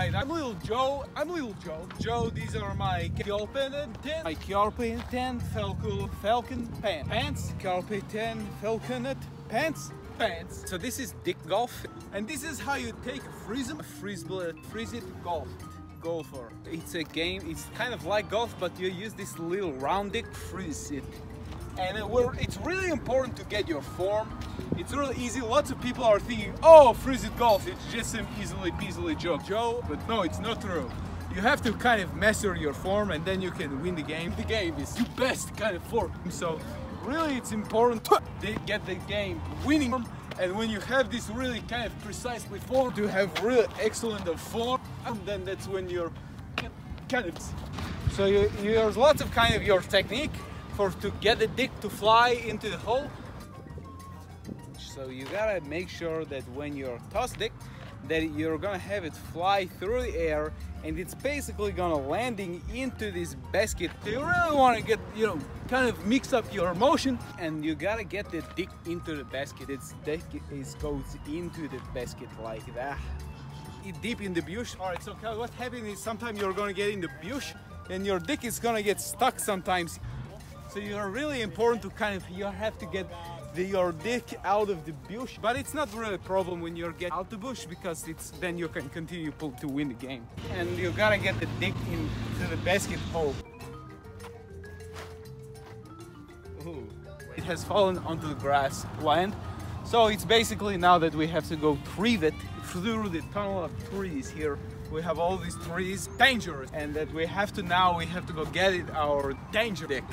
Alright, I'm Little Joe. Joe, these are my Carpe 10. My Carpe 10 Falcon Pants. Carpe 10 Falconet Pants. So this is Dick Golf. And this is how you take a freeze it golfer. It's a game, it's kind of like golf, but you use this little round dick, freeze it. And it's really important to get your form. It's really easy. Lots of people are thinking, oh, freeze it golf, it's just some easily peasily joke, Joe. But no, it's not true. You have to kind of master your form and then you can win the game. The game is the best kind of form. So really it's important to get the game winning. And when you have this really kind of precisely form, to have really excellent form, and then that's when you're kind of... So there's lots of kind of your technique to get the dick to fly into the hole. So you gotta make sure that when you're toss dick, that you're gonna have it fly through the air and it's basically gonna landing into this basket. So you really wanna get, kind of mix up your motion and you gotta get the dick into the basket. Its dick goes into the basket like that. Deep in the bush. Alright, so what happens is sometimes you're gonna get in the bush and your dick is gonna get stuck sometimes. So you're really important to you have to get your dick out of the bush, but it's not really a problem when you get out the bush because then you can continue to win the game. And you gotta get the dick into the basket hole. Ooh. It has fallen onto the grass land, so it's basically now that we have to go retrieve it through the tunnel of trees here. We have all these trees, dangerous, and that we have to go get it, our danger dick,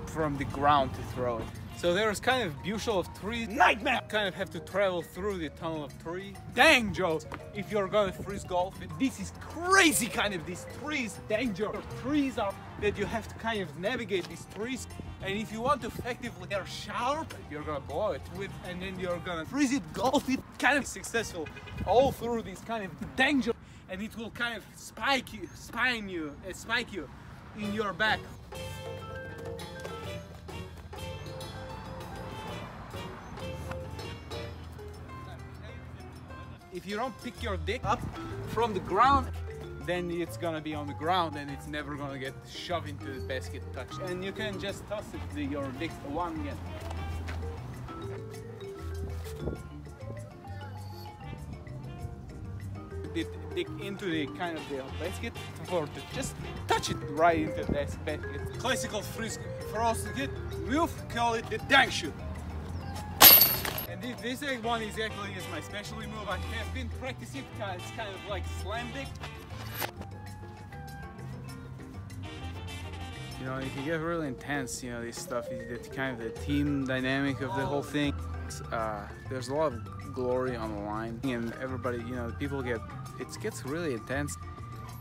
from the ground to throw it. So there's kind of bushel of trees. Nightmare! Kind of have to travel through the tunnel of trees. Dang, Joe! If you're gonna freeze golf, this is crazy kind of these trees. Danger! Trees are that you have to kind of navigate these trees. And if you want to effectively get sharp, you're gonna blow it with, and then you're gonna freeze it golf it kind of successful all through this kind of danger. And it will kind of spike you in your back. If you don't pick your dick up from the ground, then it's gonna be on the ground and it's never gonna get shoved into the basket touch. And you can just toss it your dick one again. Dick into the kind of the basket to just touch it right into the basket. Classical freeze frosted move, call it the dang shoot. And this one is actually my specialty move. I have been practicing. It's kind of like slam dick. It can get really intense. This stuff is the kind of the team dynamic of the whole thing. There's a lot of glory on the line, and everybody, people it gets really intense,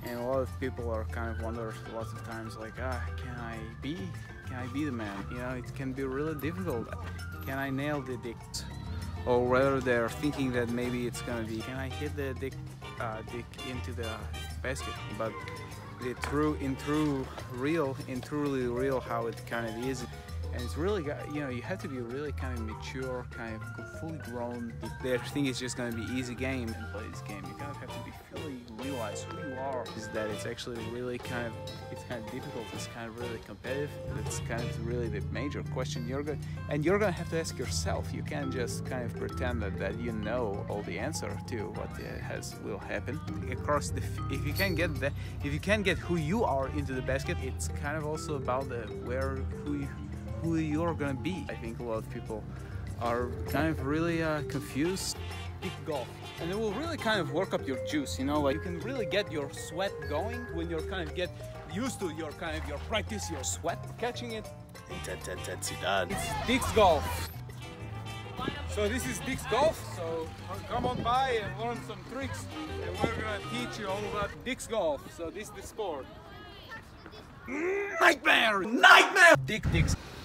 and a lot of people are kind of wonder lots of times like, can I be the man? It can be really difficult. Can I nail the dick? Or rather, they're thinking that maybe it's gonna be, can I hit the dick into the basket? But truly real how it kind of is. And it's really got, you have to be really kind of mature, kind of fully grown. If their thing is just going to be easy game and play this game, you kind of have to be fully realize who you are. Is that it's actually really it's kind of difficult. It's kind of really competitive. It's kind of really the major question you're going to have to ask yourself. You can't just kind of pretend that you know all the answer to what will happen. Across if you can't get who you are into the basket, it's kind of also about who you're gonna be. I think a lot of people are kind of really confused. Dick golf, and it will really kind of work up your juice. Like you can really get your sweat going when you're kind of get used to your practice, your sweat catching it. It's Dick's golf. So this is Dick's golf. So come on by and learn some tricks, and we're gonna teach you all about Dick's golf. So this is the sport. Nightmare! Dick's.